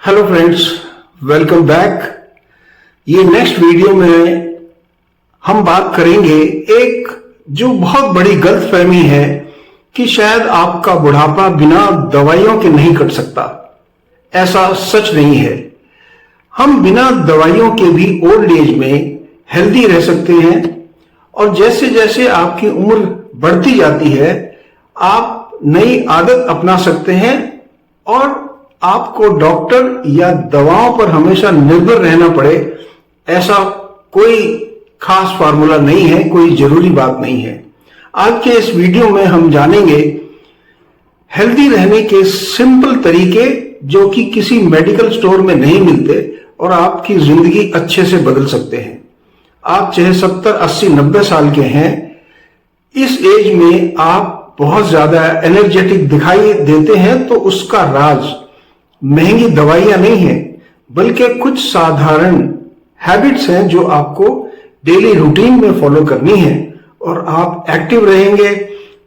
Hello friends, welcome back. ये next video में हम बात करेंगे एक जो बहुत बड़ी गलतफहमी है कि शायद आपका बुढ़ापा बिना दवाइयों के नहीं कट सकता। ऐसा सच नहीं है। हम बिना दवाइयों के भी ओल्ड एज में हेल्दी रह सकते हैं और जैसे जैसे आपकी उम्र बढ़ती जाती है आप नई आदत अपना सकते हैं और आपको डॉक्टर या दवाओं पर हमेशा निर्भर रहना पड़े ऐसा कोई खास फार्मूला नहीं है, कोई जरूरी बात नहीं है। आज के इस वीडियो में हम जानेंगे हेल्दी रहने के सिंपल तरीके जो कि किसी मेडिकल स्टोर में नहीं मिलते और आपकी जिंदगी अच्छे से बदल सकते हैं। आप चाहे 70, 80, 90 साल के हैं, इस एज में आप बहुत ज्यादा एनर्जेटिक दिखाई देते हैं तो उसका राज महंगी दवाइयां नहीं है बल्कि कुछ साधारण हैबिट्स हैं जो आपको डेली रूटीन में फॉलो करनी है और आप एक्टिव रहेंगे,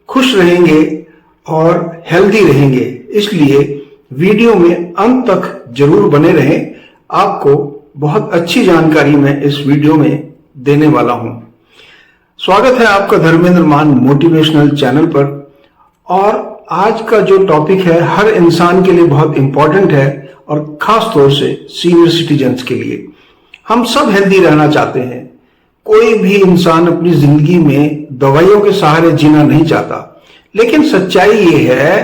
खुश रहेंगे और हेल्दी रहेंगे। इसलिए वीडियो में अंत तक जरूर बने रहें। आपको बहुत अच्छी जानकारी मैं इस वीडियो में देने वाला हूं। स्वागत है आपका धर्मेंद्र मान मोटिवेशनल चैनल पर। और आज का जो टॉपिक है हर इंसान के लिए बहुत इंपॉर्टेंट है और खास तौर से सीनियर सिटीजन्स के लिए। हम सब हेल्दी रहना चाहते हैं। कोई भी इंसान अपनी जिंदगी में दवाइयों के सहारे जीना नहीं चाहता, लेकिन सच्चाई ये है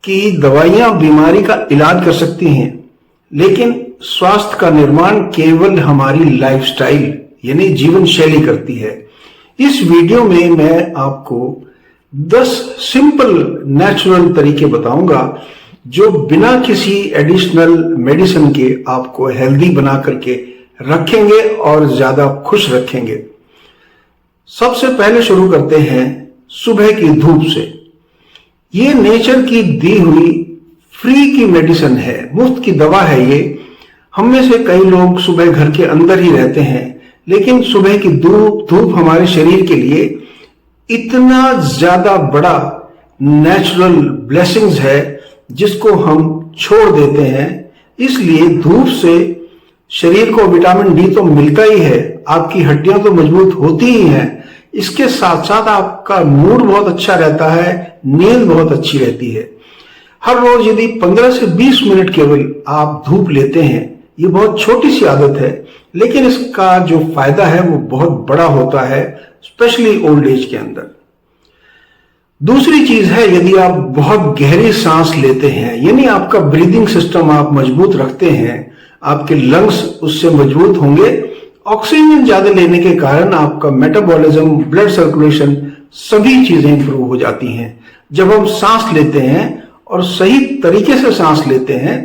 कि दवाइयां बीमारी का इलाज कर सकती हैं, लेकिन स्वास्थ्य का निर्माण केवल हमारी लाइफस्टाइल यानी जीवन शैली करती है। इस वीडियो में मैं आपको 10 सिंपल नेचुरल तरीके बताऊंगा जो बिना किसी एडिशनल मेडिसिन के आपको हेल्दी बना करके रखेंगे और ज्यादा खुश रखेंगे। सबसे पहले शुरू करते हैं सुबह की धूप से। ये नेचर की दी हुई फ्री की मेडिसिन है, मुफ्त की दवा है ये। हम में से कई लोग सुबह घर के अंदर ही रहते हैं, लेकिन सुबह की धूप हमारे शरीर के लिए इतना ज्यादा बड़ा नेचुरल ब्लेसिंग्स है जिसको हम छोड़ देते हैं। इसलिए धूप से शरीर को विटामिन डी तो मिलता ही है, आपकी हड्डियां तो मजबूत होती ही हैं, इसके साथ साथ आपका मूड बहुत अच्छा रहता है, नींद बहुत अच्छी रहती है। हर रोज यदि 15 से 20 मिनट केवल आप धूप लेते हैं, ये बहुत छोटी सी आदत है, लेकिन इसका जो फायदा है वो बहुत बड़ा होता है, स्पेशली ओल्ड एज के अंदर। दूसरी चीज है, यदि आप बहुत गहरी सांस लेते हैं यानी आपका ब्रीदिंग सिस्टम आप मजबूत रखते हैं, आपके लंग्स उससे मजबूत होंगे। ऑक्सीजन ज्यादा लेने के कारण आपका मेटाबॉलिज्म, ब्लड सर्कुलेशन सभी चीजें इंप्रूव हो जाती हैं। जब हम सांस लेते हैं और सही तरीके से सांस लेते हैं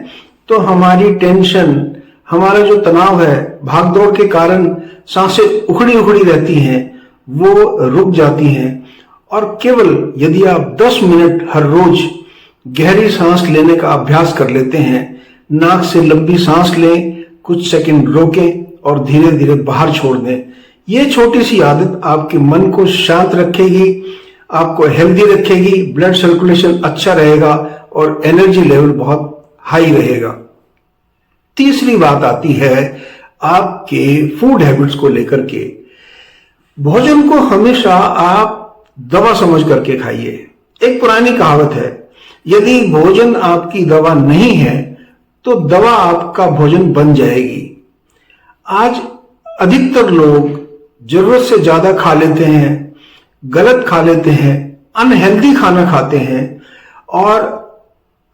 तो हमारी टेंशन, हमारा जो तनाव है, भागदौड़ के कारण सांसें उखड़ी उखड़ी रहती हैं, वो रुक जाती हैं। और केवल यदि आप 10 मिनट हर रोज गहरी सांस लेने का अभ्यास कर लेते हैं, नाक से लंबी सांस लें, कुछ सेकंड रोकें और धीरे धीरे बाहर छोड़ दें, ये छोटी सी आदत आपके मन को शांत रखेगी, आपको हेल्दी रखेगी, ब्लड सर्कुलेशन अच्छा रहेगा और एनर्जी लेवल बहुत हाई रहेगा। तीसरी बात आती है आपके फूड हैबिट्स को लेकर के। भोजन को हमेशा आप दवा समझ करके खाइए। एक पुरानी कहावत है, यदि भोजन आपकी दवा नहीं है तो दवा आपका भोजन बन जाएगी। आज अधिकतर लोग जरूरत से ज्यादा खा लेते हैं, गलत खा लेते हैं, अनहेल्दी खाना खाते हैं और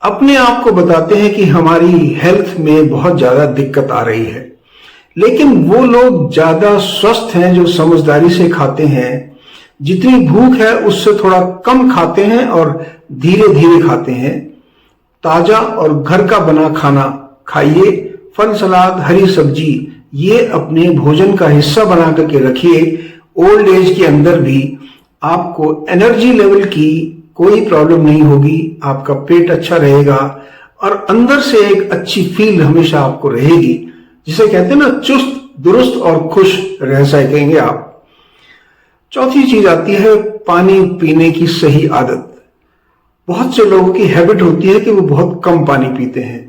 अपने आप को बताते हैं कि हमारी हेल्थ में बहुत ज्यादा दिक्कत आ रही है। लेकिन वो लोग ज्यादा स्वस्थ हैं जो समझदारी से खाते हैं, जितनी भूख है उससे थोड़ा कम खाते हैं और धीरे धीरे खाते हैं। ताजा और घर का बना खाना खाइए, फल, सलाद, हरी सब्जी ये अपने भोजन का हिस्सा बना करके रखिए। ओल्ड एज के अंदर भी आपको एनर्जी लेवल की कोई प्रॉब्लम नहीं होगी, आपका पेट अच्छा रहेगा और अंदर से एक अच्छी फील हमेशा आपको रहेगी, जिसे कहते हैं ना, चुस्त दुरुस्त और खुश रह सकेंगे आप। चौथी चीज आती है पानी पीने की सही आदत। बहुत से लोगों की हैबिट होती है कि वो बहुत कम पानी पीते हैं।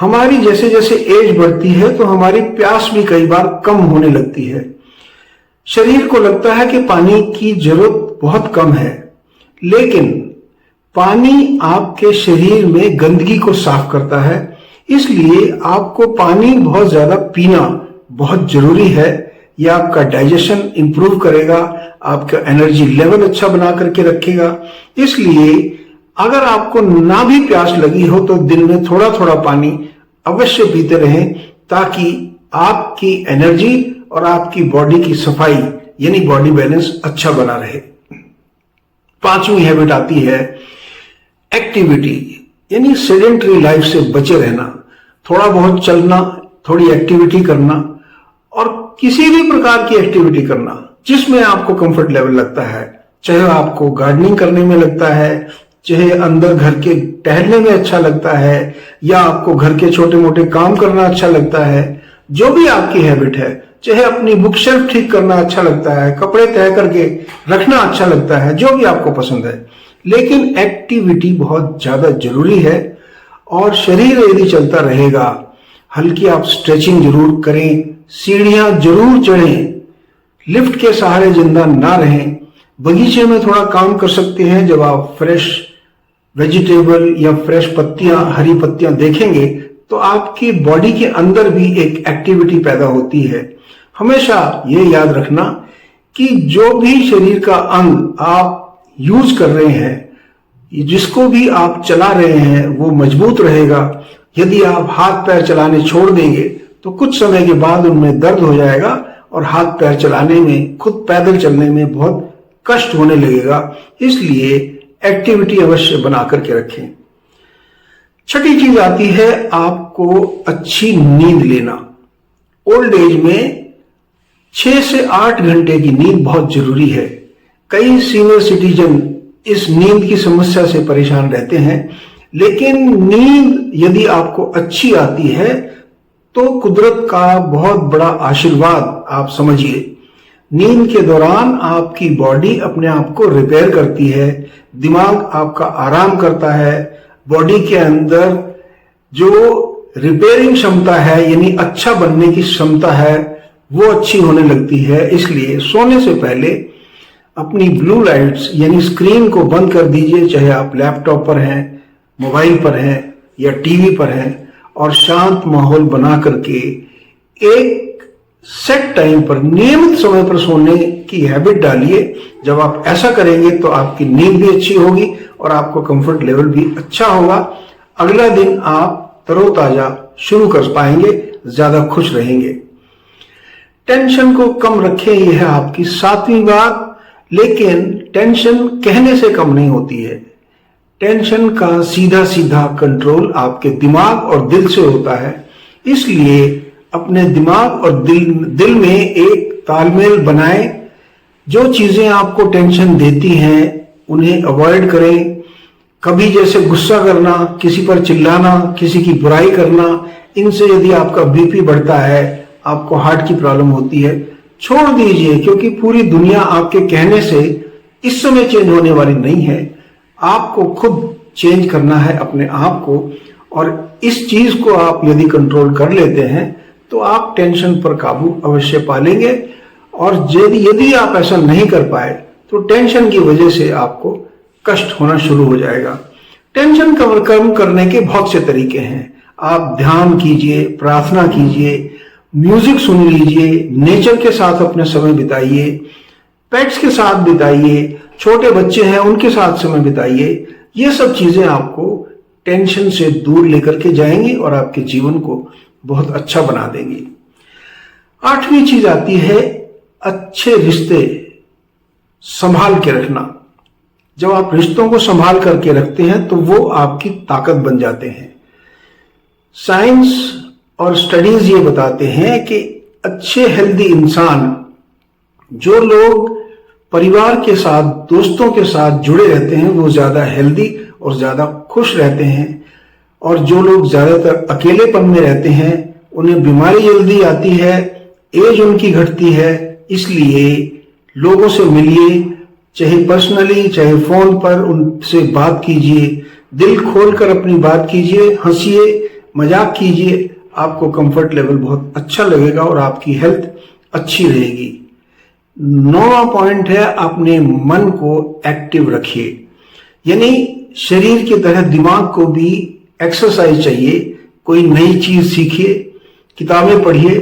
हमारी जैसे जैसे एज बढ़ती है तो हमारी प्यास भी कई बार कम होने लगती है। शरीर को लगता है कि पानी की जरूरत बहुत कम है, लेकिन पानी आपके शरीर में गंदगी को साफ करता है। इसलिए आपको पानी बहुत ज्यादा पीना बहुत जरूरी है। यह आपका डाइजेशन इंप्रूव करेगा, आपका एनर्जी लेवल अच्छा बना करके रखेगा। इसलिए अगर आपको ना भी प्यास लगी हो तो दिन में थोड़ा थोड़ा पानी अवश्य पीते रहें, ताकि आपकी एनर्जी और आपकी बॉडी की सफाई यानी बॉडी बैलेंस अच्छा बना रहे। पांचवी हैबिट आती है एक्टिविटी, यानी सेडेंटरी लाइफ से बचे रहना। थोड़ा बहुत चलना, थोड़ी एक्टिविटी करना, और किसी भी प्रकार की एक्टिविटी करना जिसमें आपको कंफर्ट लेवल लगता है। चाहे आपको गार्डनिंग करने में लगता है, चाहे अंदर घर के टहलने में अच्छा लगता है, या आपको घर के छोटे मोटे काम करना अच्छा लगता है। जो भी आपकी हैबिट है, चाहे अपनी बुक शेल्फ ठीक करना अच्छा लगता है, कपड़े तय करके रखना अच्छा लगता है, जो भी आपको पसंद है, लेकिन एक्टिविटी बहुत ज्यादा जरूरी है। और शरीर यदि चलता रहेगा, हल्की आप स्ट्रेचिंग जरूर करें, सीढ़ियां जरूर चढ़ें, लिफ्ट के सहारे जिंदा ना रहें। बगीचे में थोड़ा काम कर सकते हैं। जब आप फ्रेश वेजिटेबल या फ्रेश पत्तियां, हरी पत्तियां देखेंगे तो आपकी बॉडी के अंदर भी एक एक्टिविटी पैदा होती है। हमेशा ये याद रखना कि जो भी शरीर का अंग आप यूज कर रहे हैं, जिसको भी आप चला रहे हैं, वो मजबूत रहेगा। यदि आप हाथ पैर चलाने छोड़ देंगे तो कुछ समय के बाद उनमें दर्द हो जाएगा और हाथ पैर चलाने में, खुद पैदल चलने में बहुत कष्ट होने लगेगा। इसलिए एक्टिविटी अवश्य बना करके रखें। छठी चीज आती है आपको अच्छी नींद लेना। ओल्ड एज में 6 से 8 घंटे की नींद बहुत जरूरी है। कई सीनियर सिटीजन इस नींद की समस्या से परेशान रहते हैं, लेकिन नींद यदि आपको अच्छी आती है तो कुदरत का बहुत बड़ा आशीर्वाद आप समझिए। नींद के दौरान आपकी बॉडी अपने आप को रिपेयर करती है, दिमाग आपका आराम करता है, बॉडी के अंदर जो रिपेयरिंग क्षमता है यानी अच्छा बनने की क्षमता है वो अच्छी होने लगती है। इसलिए सोने से पहले अपनी ब्लू लाइट्स यानी स्क्रीन को बंद कर दीजिए, चाहे आप लैपटॉप पर हैं, मोबाइल पर हैं या टीवी पर हैं, और शांत माहौल बना करके एक सेट टाइम पर, नियमित समय पर सोने की हैबिट डालिए। जब आप ऐसा करेंगे तो आपकी नींद भी अच्छी होगी और आपको कंफर्ट लेवल भी अच्छा होगा। अगला दिन आप तरोताजा शुरू कर पाएंगे, ज्यादा खुश रहेंगे। टेंशन को कम रखें, यह है आपकी 7वीं बात। लेकिन टेंशन कहने से कम नहीं होती है। टेंशन का सीधा सीधा कंट्रोल आपके दिमाग और दिल से होता है। इसलिए अपने दिमाग और दिल में एक तालमेल बनाएं। जो चीजें आपको टेंशन देती हैं उन्हें अवॉइड करें। कभी जैसे गुस्सा करना, किसी पर चिल्लाना, किसी की बुराई करना, इनसे यदि आपका बीपी बढ़ता है, आपको हार्ट की प्रॉब्लम होती है, छोड़ दीजिए, क्योंकि पूरी दुनिया आपके कहने से इस समय चेंज होने वाली नहीं है। आपको खुद चेंज करना है अपने आप को, और इस चीज को आप यदि कंट्रोल कर लेते हैं तो आप टेंशन पर काबू अवश्य पा लेंगे। और यदि आप ऐसा नहीं कर पाए तो टेंशन की वजह से आपको कष्ट होना शुरू हो जाएगा। टेंशन कम करने के बहुत से तरीके हैं। आप ध्यान कीजिए, प्रार्थना कीजिए, म्यूजिक सुन लीजिए, नेचर के साथ अपने समय बिताइए, पेट्स के साथ बिताइए, छोटे बच्चे हैं उनके साथ समय बिताइए। ये सब चीजें आपको टेंशन से दूर लेकर के जाएंगी और आपके जीवन को बहुत अच्छा बना देंगी। 8वीं चीज आती है अच्छे रिश्ते संभाल के रखना। जब आप रिश्तों को संभाल करके रखते हैं तो वो आपकी ताकत बन जाते हैं। साइंस और स्टडीज ये बताते हैं कि अच्छे हेल्दी इंसान, जो लोग परिवार के साथ, दोस्तों के साथ जुड़े रहते हैं, वो ज्यादा हेल्दी और ज्यादा खुश रहते हैं। और जो लोग ज्यादातर अकेलेपन में रहते हैं उन्हें बीमारी जल्दी आती है, एज उनकी घटती है। इसलिए लोगों से मिलिए, चाहे पर्सनली चाहे फोन पर, उनसे बात कीजिए, दिल खोलकर अपनी बात कीजिए, हंसिए, मजाक कीजिए, आपको कंफर्ट लेवल बहुत अच्छा लगेगा और आपकी हेल्थ अच्छी रहेगी। 9वां पॉइंट है, अपने मन को एक्टिव रखिए। यानी शरीर की तरह दिमाग को भी एक्सरसाइज चाहिए। कोई नई चीज सीखिए, किताबें पढ़िए,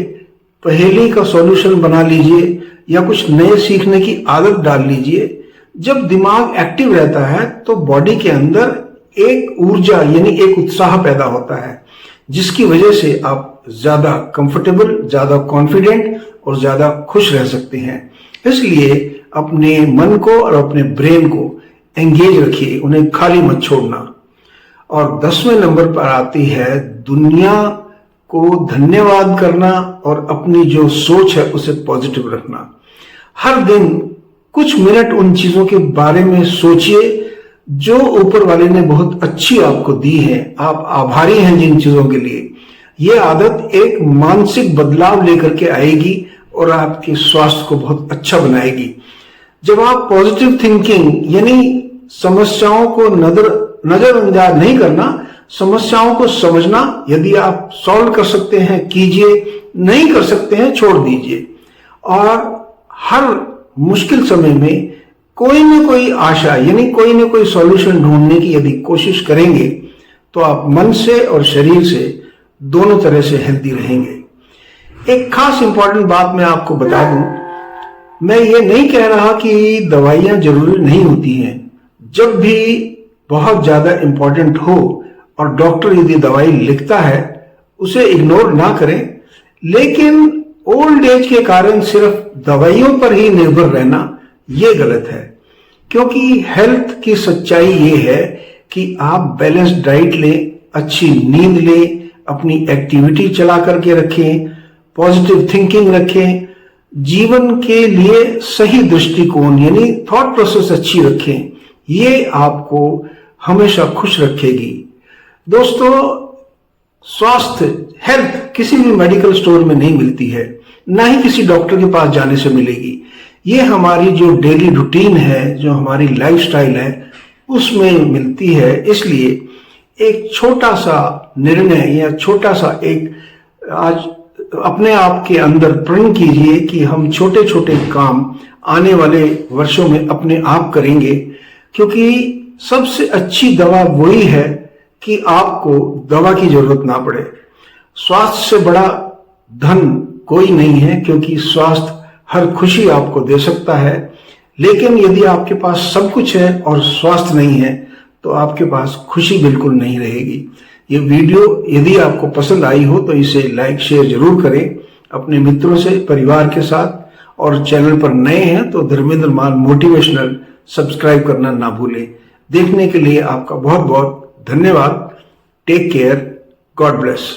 पहेली का सॉल्यूशन बना लीजिए या कुछ नए सीखने की आदत डाल लीजिए। जब दिमाग एक्टिव रहता है तो बॉडी के अंदर एक ऊर्जा यानी एक उत्साह पैदा होता है, जिसकी वजह से आप ज्यादा कंफर्टेबल, ज्यादा कॉन्फिडेंट और ज्यादा खुश रह सकते हैं। इसलिए अपने मन को और अपने ब्रेन को एंगेज रखिए, उन्हें खाली मत छोड़ना। और 10वें नंबर पर आती है दुनिया को धन्यवाद करना और अपनी जो सोच है उसे पॉजिटिव रखना। हर दिन कुछ मिनट उन चीजों के बारे में सोचिए जो ऊपर वाले ने बहुत अच्छी आपको दी है। आप आभारी हैं जिन चीजों के लिए। यह आदत एक मानसिक बदलाव लेकर के आएगी और आपके स्वास्थ्य को बहुत अच्छा बनाएगी। जब आप पॉजिटिव थिंकिंग यानी समस्याओं को नजरअंदाज नहीं करना, समस्याओं को समझना, यदि आप सॉल्व कर सकते हैं कीजिए, नहीं कर सकते हैं छोड़ दीजिए। और हर मुश्किल समय में कोई न कोई आशा यानी कोई न कोई सॉल्यूशन ढूंढने की यदि कोशिश करेंगे तो आप मन से और शरीर से दोनों तरह से हेल्दी रहेंगे। एक खास इंपॉर्टेंट बात मैं आपको बता दूं, मैं ये नहीं कह रहा कि दवाइयां जरूरी नहीं होती हैं। जब भी बहुत ज्यादा इंपॉर्टेंट हो और डॉक्टर यदि दवाई लिखता है उसे इग्नोर ना करें, लेकिन ओल्ड एज के कारण सिर्फ दवाइयों पर ही निर्भर रहना ये गलत है। क्योंकि हेल्थ की सच्चाई ये है कि आप बैलेंस्ड डाइट लें, अच्छी नींद लें, अपनी एक्टिविटी चला करके रखें, पॉजिटिव थिंकिंग रखें, जीवन के लिए सही दृष्टिकोण यानी थॉट प्रोसेस अच्छी रखें। ये आपको हमेशा खुश रखेगी। दोस्तों, स्वास्थ्य हेल्थ किसी भी मेडिकल स्टोर में नहीं मिलती है, ना ही किसी डॉक्टर के पास जाने से मिलेगी। ये हमारी जो डेली रूटीन है, जो हमारी लाइफस्टाइल है, उसमें मिलती है। इसलिए एक छोटा सा निर्णय या छोटा सा एक आज अपने आप के अंदर प्रण कीजिए कि हम छोटे छोटे काम आने वाले वर्षों में अपने आप करेंगे, क्योंकि सबसे अच्छी दवा वही है कि आपको दवा की जरूरत ना पड़े। स्वास्थ्य से बड़ा धन कोई नहीं है, क्योंकि स्वास्थ्य हर खुशी आपको दे सकता है। लेकिन यदि आपके पास सब कुछ है और स्वास्थ्य नहीं है तो आपके पास खुशी बिल्कुल नहीं रहेगी। ये वीडियो यदि आपको पसंद आई हो तो इसे लाइक शेयर जरूर करें अपने मित्रों से, परिवार के साथ। और चैनल पर नए हैं तो धर्मेंद्र मान मोटिवेशनल सब्सक्राइब करना ना भूलें। देखने के लिए आपका बहुत बहुत धन्यवाद। Take care, God bless.